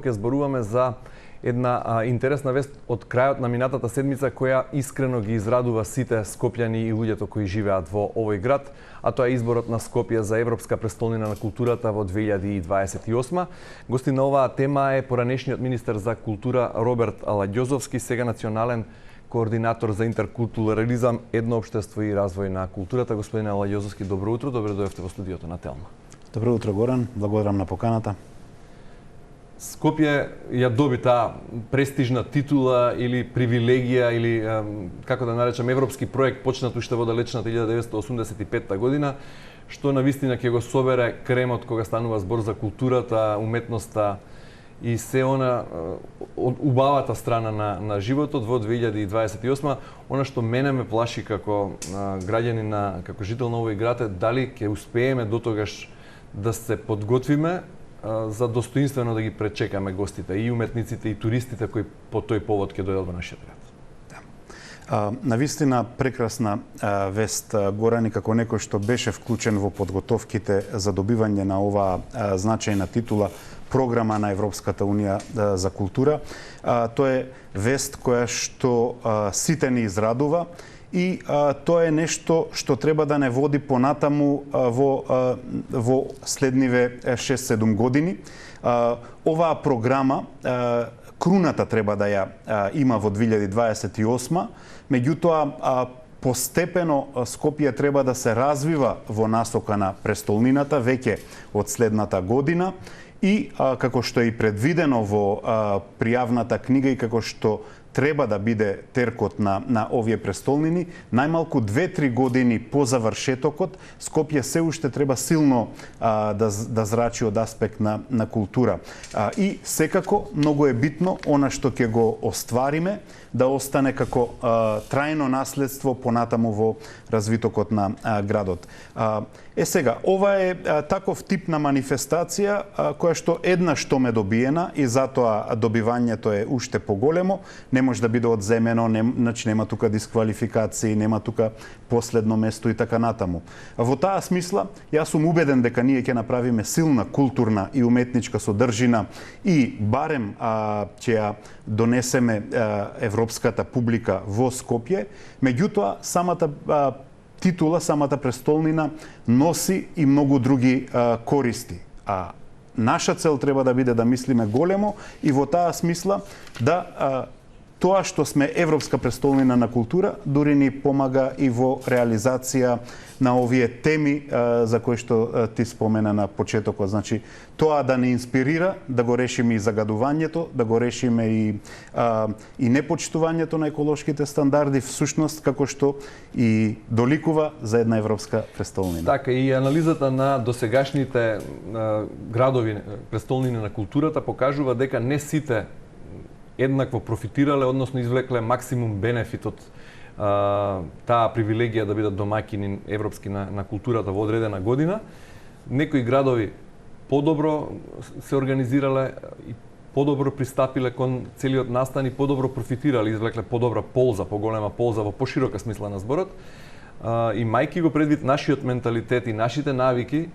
ќе зборуваме за една интересна вест од крајот на минатата седмица која искрено ги израдува сите скопјани и луѓето кои живеат во овој град, а тоа е изборот на Скопје за Европска престолнина на културата во 2028. Гостин на оваа тема е поранешниот министер за култура Роберт Алагјозовски, сега национален координатор за интеркултурализам, едно општество и развој на културата. Господин Алагјозовски, добро утро, добро дојдовте во студиото на Телма. Добро утро, Горан, благодарам на поканата. Скопје ја доби таа престижна титула или привилегија или како да наречам европски проект почнат уште во далечната 1985 година, што навистина ќе го собере кремот кога станува збор за културата, уметноста и се она убавата страна на животот во 2028. Она што мене ме плаши како граѓанин, како жител на овој град е дали ќе успееме дотогаш да се подготвиме за достоинствено да ги пречекаме гостите, и уметниците, и туристите кои по тој повод ќе дојдат во нашиот град. Навистина прекрасна вест, Горани, како некој што беше вклучен во подготовките за добивање на оваа значајна титула, програма на Европската унија за култура. Тоа е вест која што сите ни израдува и тоа е нешто што треба да не води понатаму во следниве 6-7 години. Оваа програма круната треба да ја има во 2028, меѓутоа постепено Скопје треба да се развива во насока на престолнината веќе од следната година и како што е и предвидено во пријавната книга и како што треба да биде теркот на овие престолнини, најмалку 2-3 години по завршетокот, Скопје се уште треба силно да зрачи од аспект на култура. И секако многу е битно она што ќе го оствариме да остане како трајно наследство понатаму во развитокот на градот. Сега, ова е таков тип на манифестација која што еднаш што ме добиена и затоа добивањето е уште поголемо, не може да биде одземено, значи нема тука дисквалификации, нема тука последно место и така натаму. Во таа смисла, јас сум убеден дека ние ќе направиме силна културна и уметничка содржина и барем ќе ја донесеме европската публика во Скопје, меѓутоа самата титула, самата престолнина носи и многу други користи. Наша цел треба да биде да мислиме големо и во таа смисла да тоа што сме Европска престолнина на култура дури ни помага и во реализација на овие теми за кои што ти спомена на почетокот. Значи, тоа да не инспирира, да го решиме и загадувањето, да го решиме и непочитувањето на еколошките стандарди, всушност како што и доликува за една Европска престолнина. Така, и анализата на досегашните градови, престолнини на културата покажува дека не сите еднакво профитирале, односно извлекле максимум бенефит од таа привилегија да бидат домаќини европски на културата во одредена година. Некои градови подобро се организирале и подобро пристапиле кон целиот настан и подобро профитирале, извлекле подобра полза, поголема полза во поширока смисла на зборот. Имајќи го предвид нашиот менталитет и нашите навики,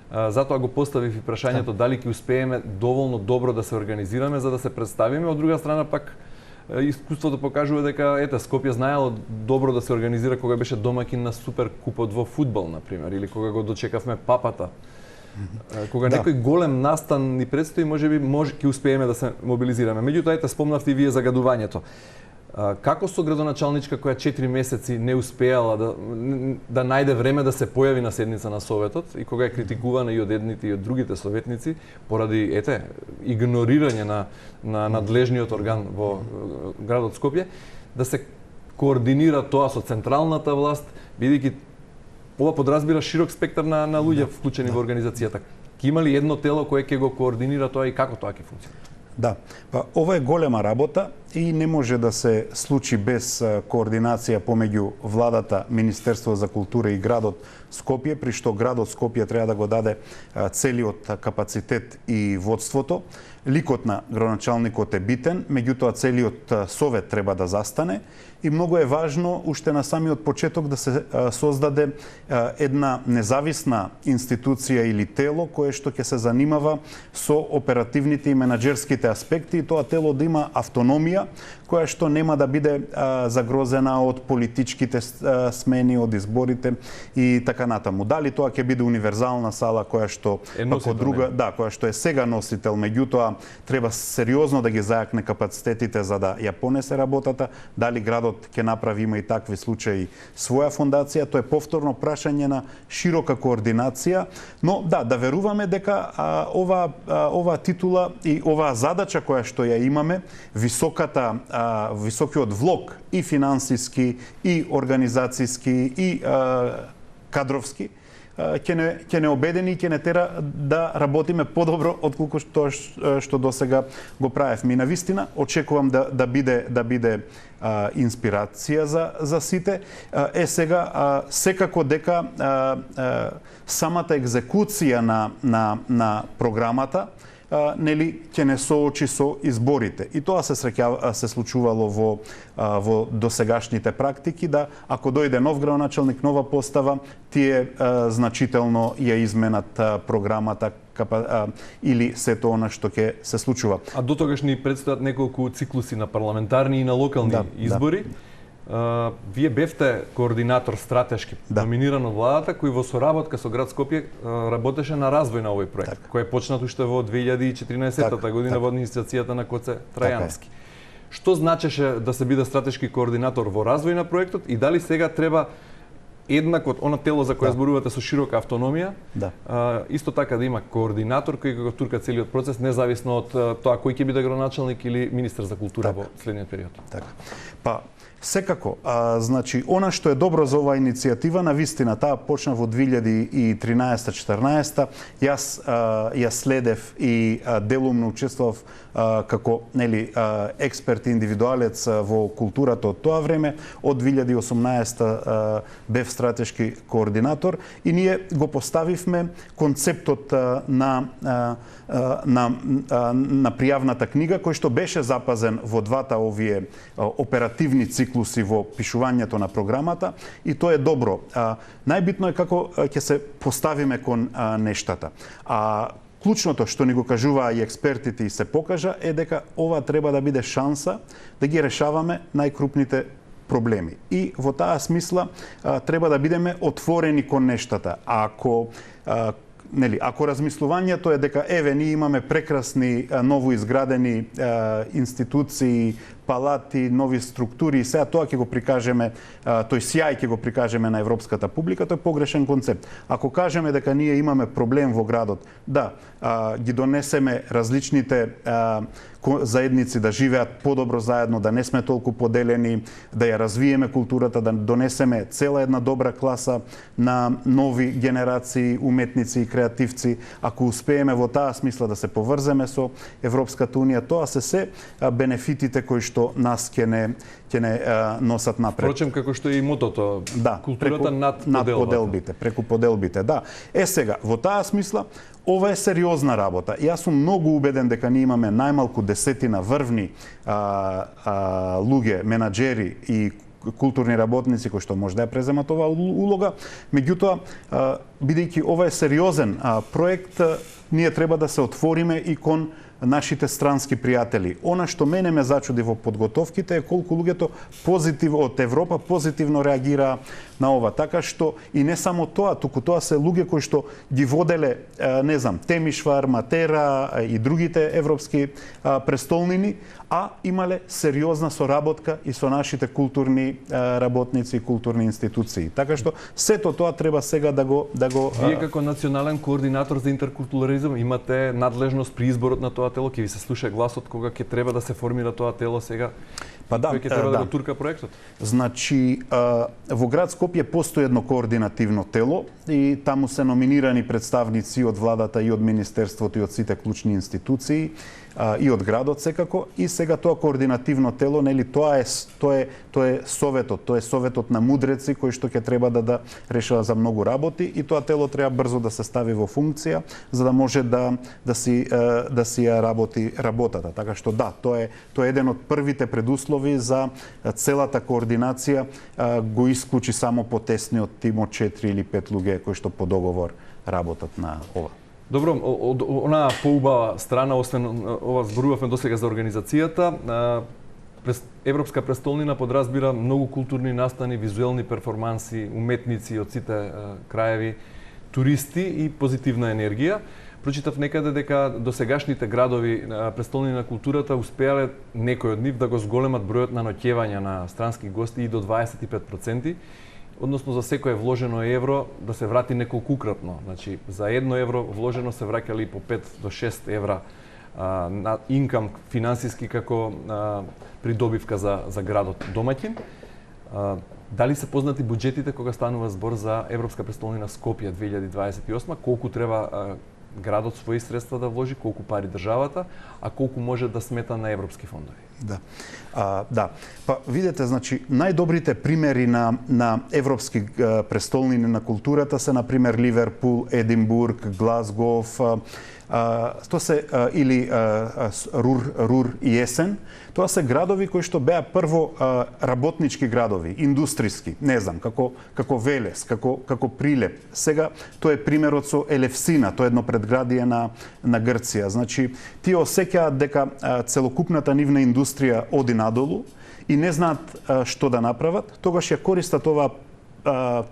затоа го поставив и прашањето дали ќе успееме доволно добро да се организираме за да се представиме. Од друга страна пак искуството покажува дека Скопје знаело добро да се организира кога беше домаќин на Супер купот во фудбал, на пример, или кога го дочекавме папата. Кога некој голем настан ни предстои, можеби ќе успееме да се мобилизираме. Меѓутоа, спомнавте и вие загадувањето. Како со градоначалничка која 4 месеци не успеала да најде време да се појави на седница на Советот и кога е критикувана и од едните и од другите советници поради игнорирање на надлежниот орган во градот Скопје, да се координира тоа со централната власт, бидејќи ова подразбира широк спектар на луѓе вклучени во организацијата. Ќе има ли едно тело кое ќе го координира тоа и како тоа ќе функционира? Да, ова е голема работа и не може да се случи без координација помеѓу владата, Министерство за култура и градот Скопје, при што градот Скопје треба да го даде целиот капацитет и водството. Ликот на градоначалникот е битен, меѓутоа целиот совет треба да застане и многу е важно уште на самиот почеток да се создаде една независна институција или тело кое што ќе се занимава со оперативните и менаџерските аспекти и тоа тело да има автономија која што нема да биде загрозена од политичките смени, од изборите и така натаму. Дали тоа ќе биде универзална сала која што како друга, која што е сега носител, меѓутоа треба сериозно да ги зајакне капацитетите за да ја понесе работата, дали градот ќе направи, има и такви случаи, своја фондација, тоа е повторно прашање на широка координација, но да веруваме дека ова титула и оваа задача која што ја имаме, високиот влог и финансиски, и организацијски, и кадровски, ќе не обедини и ќе не тера да работиме подобро отколку што досега го правевме. И навистина очекувам да биде инспирација за сите. Сега секако дека самата екзекуција на програмата ќе не соочи со изборите. И тоа се случувало во досегашните практики, да ако дојде нов градоначалник, нова постава, тие значително ја изменат програмата или сето она што ќе се случува. А до тогаш ни предстојат неколку циклуси на парламентарни и на локални избори. Вие бевте координатор стратешки, номиниран од владата, кој во соработка со град Скопје работеше на развој на овој проект, кој е почнат уште во 2014 година во администрацијата на Коце Трајански. Што значеше да се биде стратешки координатор во развој на проектот и дали сега треба еднакво она тело за кое зборувате со широка автономија, исто така да има координатор кој го турка целиот процес, независно од тоа кој ќе биде градоначалник или министер за култура во следниот период? Па, секако, значи, она што е добро за оваа иницијатива, навистина, таа почна во 2013-14, ја следев и делумно учествував како експерт и индивидуалец во културата од тоа време. Од 2018 бев стратешки координатор и ние го поставивме концептот на пријавната книга, кој што беше запазен во двата овие оперативни циклуси во пишувањето на програмата, и тоа е добро. Најбитно е како ќе се поставиме кон нештата. Клучното што ни го кажуваа и експертите и се покажа е дека ова треба да биде шанса да ги решаваме најкрупните проблеми. И во таа смисла треба да бидеме отворени кон нештата. Ако размислувањето е дека ние имаме прекрасни новоизградени институции, палати, нови структури и сега тоа ќе го прикажеме, тој сјај ќе го прикажеме на европската публика, тој е погрешен концепт. Ако кажеме дека ние имаме проблем во градот, ги донесеме различните заедници да живеат подобро заедно, да не сме толку поделени, да ја развиеме културата, да донесеме цела една добра класа на нови генерации уметници и креативци, ако успееме во таа смисла да се поврземе со Европската унија, тоа се бенефитите кои што нас ќе не носат напред. Впрочем, како што е и мотото, културата над поделбите, преку поделбите, сега, во таа смисла, ова е сериозна работа. Јас сум многу убеден дека ние имаме најмалку десетина врвни луѓе, менаџери и културни работници кои што може да ја преземат оваа улога. Меѓутоа, бидејќи ова е сериозен проект, ние треба да се отвориме и кон нашите странски пријатели. Она што мене ме зачуди во подготовките е колку луѓето од Европа позитивно реагираа на ова. Така што и не само тоа, туку тоа се луѓе кои што ги воделе, Темишвар, Матера и другите европски престолнини, имале сериозна соработка и со нашите културни работници и културни институции. Така што сето тоа треба сега да го Вие како национален координатор за интеркултурализам имате надлежност при изборот на тоа тело, ќе ви се слуша гласот кога ќе треба да се формира тоа тело сега? Кој ќе треба да го турка проектот? Значи, во град Скопје постои едно координативно тело и таму се номинирани представници од владата и од Министерството и од сите клучни институции. и од градот секако, и сега тоа координативно тело, нели, тоа е советот, тоа е советот на мудреци кој што ќе треба да решава за многу работи, и тоа тело треба брзо да се стави во функција за да може да си ја работи работата. Така што да, тоа е еден од првите предуслови за целата координација, го исклучи само потесниот тим од 4 или 5 луѓе кои што по договор работат на ова. Добро, од онаа поубава страна, освен ова зборувавме досега за организацијата, Европска престолнина подразбира многу културни настани, визуелни перформанси, уметници од сите краеви, туристи и позитивна енергија. Прочитав некаде дека досегашните градови престолнини на културата успеале некои од нив да го зголемат бројот на ноќевања на странски гости и до 25%, односно за секое вложено евро да се врати неколкукратно. Значи, за 1 евро вложено се враќали по 5 до 6 евра на инкам финансиски како придобивка за градот домаќин. Дали се познати буџетите кога станува збор за Европска престолнина Скопје 2028, колку треба градот своји средства да вложи, колку пари државата, а колку може да смета на европски фондови? Да. Да. Па видете, значи најдобрите примери на европски престолнини на културата се на пример Ливерпул, Единбург, Глазгов, тоа се или Рур и Есен. Тоа се градови кои што беа прво работнички градови, индустријски, не знам, како Велес, како Прилеп. Сега тоа е примерот со Елевсина, тоа е едно предградие на Грција. Значи, тие осеќаат дека целокупната нивна индустрија оди надолу и не знаат што да направат, тогаш ја користат оваа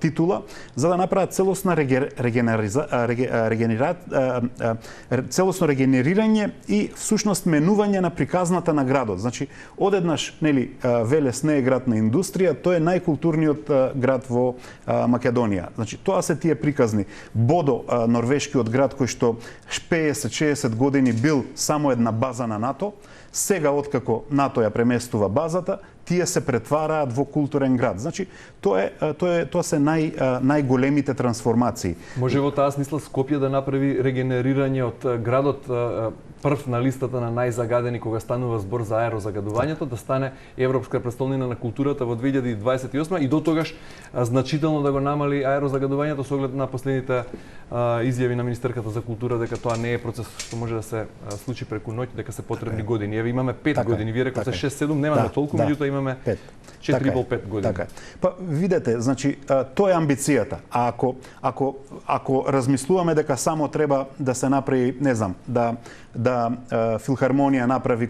титула за да направат целосно регенерирање и всушност менување на приказната на градот. Значи, одеднаш, нели, Велес не е град на индустрија, тој е најкултурниот град во Македонија. Значи, тоа се тие приказни. Бодо, норвешкиот град кој што 50-60 години бил само една база на НАТО, сега откако НАТО ја преместува базата, тие се претвараат во културен град. Значи, тоа се најголемите трансформации. Може во таа смисла Скопје да направи регенерирање од градот прв на листата на најзагадени кога станува збор за аерозагадувањето, да стане Европска престолнина на културата во 2028 и до тогаш значително да го намали аерозагадувањето со оглед на последните изјави на министерката за култура дека тоа не е процес што може да се случи преку ноќ, дека се потребни години. Еве имаме 5 години, вие рекоте 6-7, немаме толку, меѓутоа имаме 4,5 години. Така е. Па видете, значи тоа е амбицијата. А ако размислуваме дека само треба да се направи, не знам, да филхармонија направи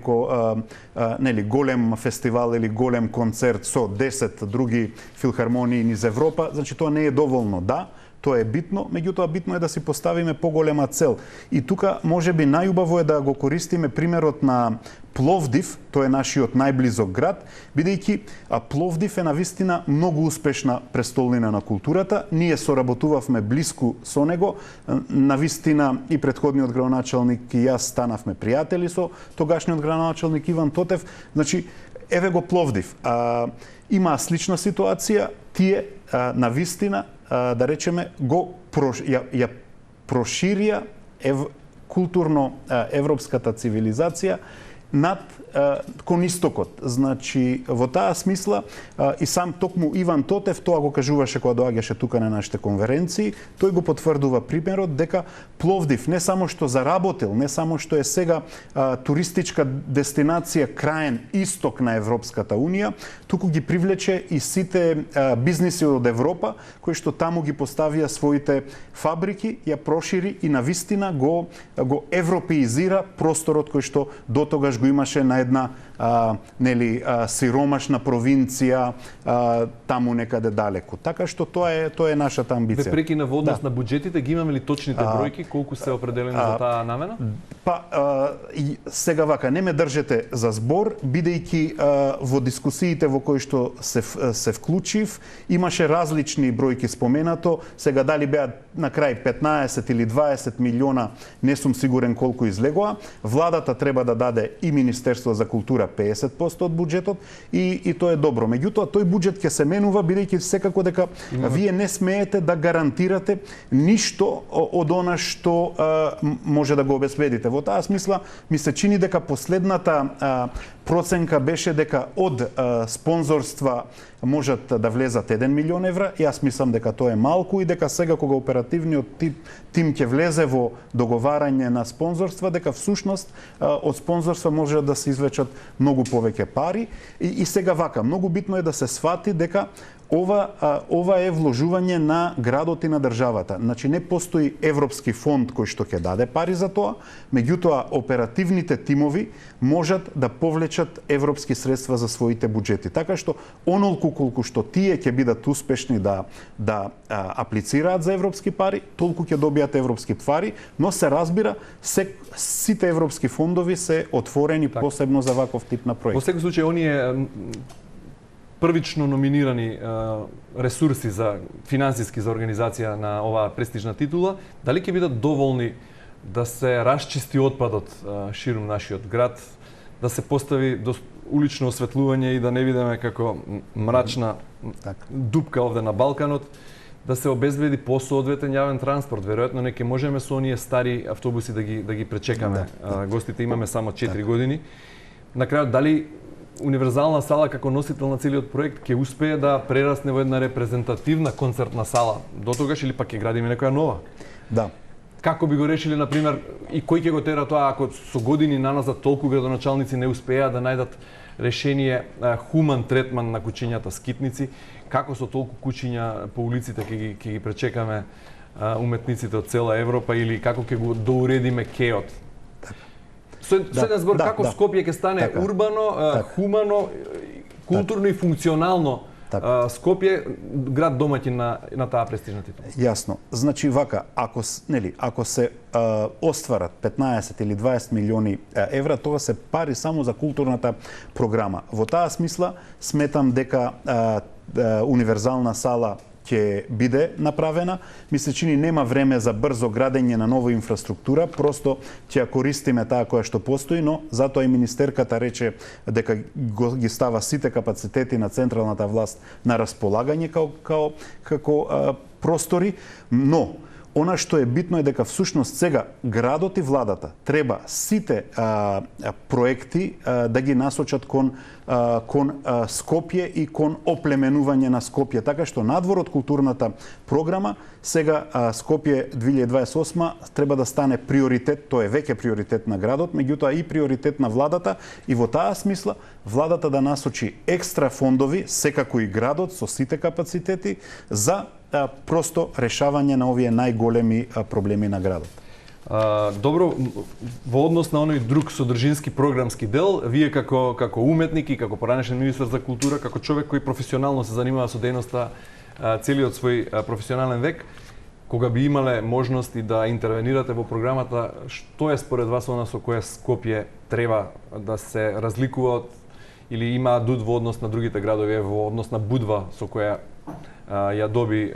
нели голем фестивал или голем концерт со 10 други филхармонии низ Европа, значи тоа не е доволно. Да, тоа е битно, меѓутоа битно е да си поставиме поголема цел. И тука можеби најубаво е да го користиме примерот на Пловдив, тој е нашиот најблизок град, бидејќи Пловдив е навистина многу успешна престолнина на културата. Ние соработувавме блиску со него, навистина и претходниот градоначалник и јас станавме пријатели со тогашниот градоначалник Иван Тотев. Значи, еве го Пловдив. Има слична ситуација, тие навистина да речеме ја проширија културно европската цивилизација над кон истокот. Значи, во таа смисла и сам токму Иван Тотев тоа го кажуваше кога доаѓаше тука на нашите конференции, тој го потврдува примерот дека Пловдив не само што заработил, не само што е сега туристичка дестинација краен исток на Европската Унија, туку ги привлече и сите бизниси од Европа кои што таму ги поставија своите фабрики, ја прошири и навистина го европеизира просторот кој што дотогаш го имаше на една сиромашна провинција таму некаде далеку. Така што тоа е нашата амбиција. Ве прекина во однос на буџетите, ги имаме ли точните бројки колку се определени за таа намена? Па сега вака, не ме држете за збор, бидејќи во дискусиите во кои што се вклучив, имаше различни бројки споменато. Сега дали беа на крај 15 или 20 милиона, не сум сигурен колку излегоа. Владата треба да даде и Министерство за култура финансира 50% од буџетот и тоа е добро. Меѓутоа тој буџет ќе се менува бидејќи секако дека вие не смеете да гарантирате ништо од она што може да го обезбедите. Во таа смисла ми се чини дека последната проценка беше дека од спонзорства можат да влезат 1 милион евра. Јас мислам дека тоа е малку и дека сега кога оперативниот тим ќе влезе во договарање на спонзорства, дека всушност од спонзорства може да се извлечат многу повеќе пари и сега вака, многу битно е да се свати дека ова е вложување на градот и на државата. Значи не постои европски фонд кој што ќе даде пари за тоа, меѓутоа оперативните тимови можат да повлечат европски средства за своите буџети. Така што онолку колку што тие ќе бидат успешни да аплицираат за европски пари, толку ќе добијат европски пари, но се разбира сите европски фондови се отворени посебно за ваков тип на проект. Во секој случај оние првично номинирани ресурси за финансиски за организација на оваа престижна титула, дали ќе бидат доволни да се расчисти отпадот ширум нашиот град, да се постави улично осветлување и да не видиме како мрачна дупка овде на Балканот, да се обезбеди посоодветен јавен транспорт. Веројатно не ќе можеме со оние стари автобуси да ги пречекаме. Гостите имаме само 4 години. На крајот, дали универзална сала како носител на целиот проект ќе успее да прерасне во една репрезентативна концертна сала до тогаш или пак ќе градиме некоја нова? Да. Како би го решили, например, и кој ќе го тера тоа ако со години наназад толку градоначалници не успеа да најдат решение хуман третман на куќињата скитници, како со толку куќиња по улиците ќе ги пречекаме уметниците од цела Европа или како ќе го доуредиме кеот? Со еден збор, како Скопје ќе стане урбано, хумано, културно и функционално Скопје, град домаќин на таа престижна титула? Јасно. Значи вака, ако се остварат 15 или 20 милиони евра, тоа се пари само за културната програма. Во таа смисла сметам дека универзална сала ќе биде направена. Ми се чини нема време за брзо градење на нова инфраструктура, просто ќе ја користиме таа која што постои, но затоа и министерката рече дека ги става сите капацитети на централната власт на располагање како простори, но она што е битно е дека всушност сега градот и владата треба сите проекти да ги насочат кон Скопје и кон оплеменување на Скопје, така што надвор од културната програма сега Скопје 2028 треба да стане приоритет, тоа е веќе приоритет на градот, меѓутоа и приоритет на владата и во таа смисла владата да насочи екстра фондови, секако и градот со сите капацитети за просто решавање на овие најголеми проблеми на градот. Добро, во однос на оној друг содржински програмски дел, вие како уметник и како поранешен министар за култура, како човек кој професионално се занимава со дејноста целиот свој професионален век, кога би имале можности да интервенирате во програмата, што е според вас она со кое Скопје треба да се разликува од или има адут во однос на другите градови, во однос на Будва со која ја доби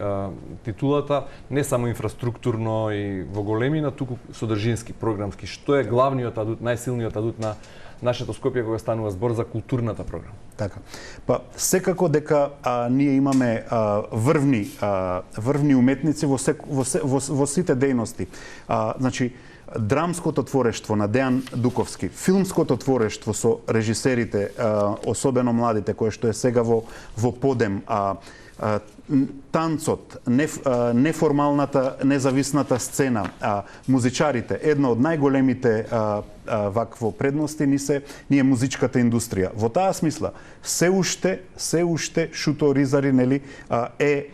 титулата, не само инфраструктурно и во големина, туку содржински, програмски. Што е главниот адут, најсилниот адут на нашето Скопје кога станува збор за културната програма? Така. Па секако дека ние имаме врвни уметници во сите дејности. Значи драмското творештво на Дејан Дуковски, филмското творештво со режисерите, особено младите, кои што е сега во подем, танцот, неформалната, независната сцена, музичарите, една од најголемите вакво предности ни е музичката индустрија. Во таа смисла, се уште Шуто Ризари е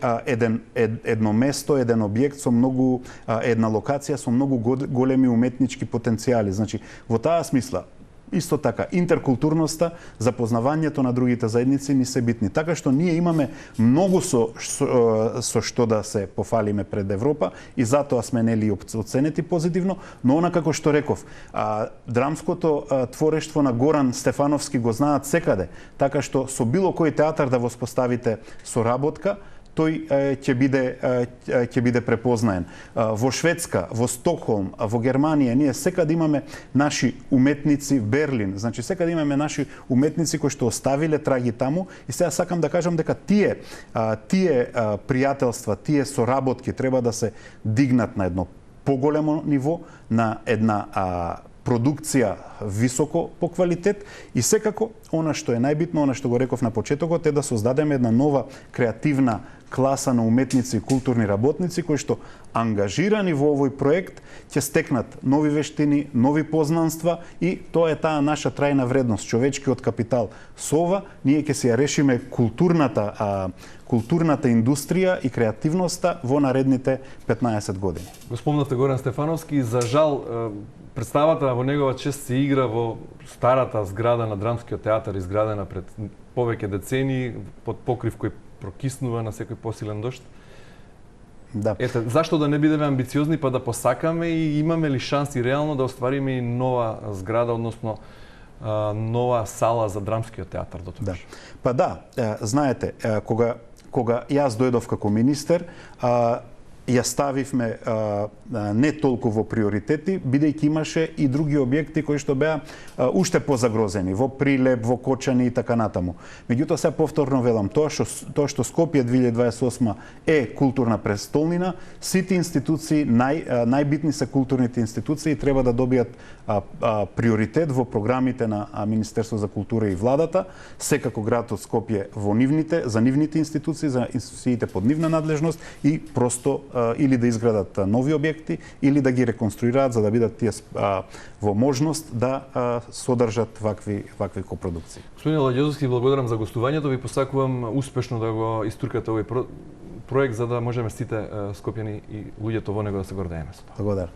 едно место, еден објект со многу, една локација со многу големи уметнички потенцијали. Значи, во таа смисла, исто така, интеркултурноста, запознавањето на другите заедници ни се битни. Така што ние имаме многу со што да се пофалиме пред Европа и затоа сме нели оценети позитивно, но она како што реков, драмското творештво на Горан Стефановски го знаат секаде, така што со било кој театар да воспоставите соработка, тој ќе биде препознаен. Во Шведска, во Стокхолм, во Германија, ние секаде имаме наши уметници, Берлин, значи секаде имаме наши уметници кои што оставиле траги таму, и сега сакам да кажам дека тие пријателства, тие соработки треба да се дигнат на едно поголемо ниво, на една продукција високо по квалитет, и секако она што е најбитно, она што го реков на почетокот, е да создадеме една нова креативна класа на уметници и културни работници кои што ангажирани во овој проект ќе стекнат нови вештини, нови познанства, и тоа е таа наша трајна вредност, човечкиот капитал. Со ова ние ќе си ја решиме културната индустрија и креативноста во наредните 15 години. Го спомнавте Горан Стефановски, за жал представата во негова чест се игра во старата зграда на Драмскиот театар, изградена пред повеќе децении, под покрив кој прокиснува на секој посилен дожд. Да. Ете, зашто да не бидеме амбициозни, па да посакаме, и имаме ли шанси реално да оствариме и нова зграда, односно нова сала за Драмскиот театар до тогаш? Да. Па да, знаете, кога јас дојдов како министер, ја ставивме не толку во приоритети, бидејќи имаше и други објекти кои што беа уште позагрозени, во Прилеп, во Кочани и така натаму. Меѓутоа, сега повторно велам, тоа што Скопје 2028 е културна престолнина, сите институции, најбитни се културните институции, треба да добијат приоритет во програмите на Министерство за култура и владата, секако градот Скопје за нивните институции, за институциите под нивна надлежност, и просто или да изградат нови објекти, или да ги реконструираат, за да бидат тие во можност да содржат вакви копродукции. Господин Аладјозовски, благодарам за гостувањето. Ви посакувам успешно да го истуркате овој проект, за да можеме сите скопјани и луѓето во него да се гордееме со тоа. Благодарам.